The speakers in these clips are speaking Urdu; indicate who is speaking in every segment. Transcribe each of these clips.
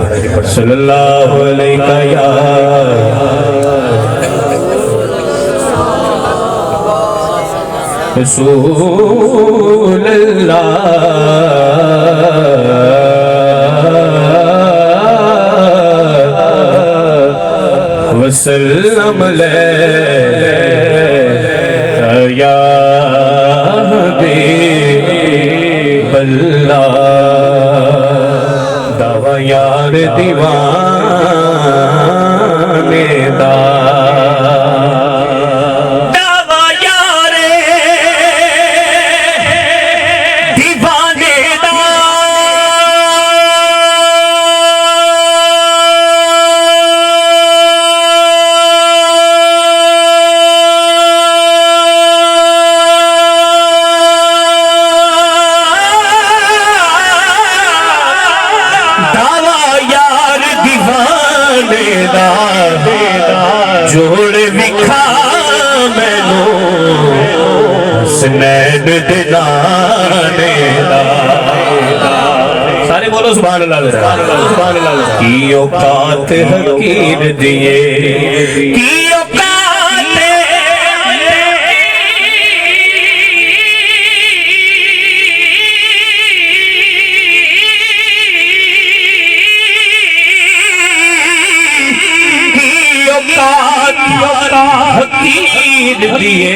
Speaker 1: صلی اللہ علیہ یا رسول اللہ وسلم یا حبیب اللہ دعوی یار دیوانے دا جوڑ وکھا مینو حسنین دلانے دا سارے بولو سبحان اللہ کی اوقات حقیر دیے کی حقیر دیے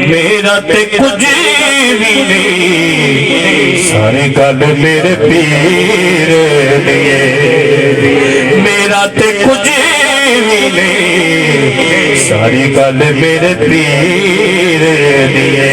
Speaker 1: میرا تے کچھ بھی نہیں سارے گل میرے پیر دیے میرا تے کچھ بھی نہیں ساری گل میرے پیر دیے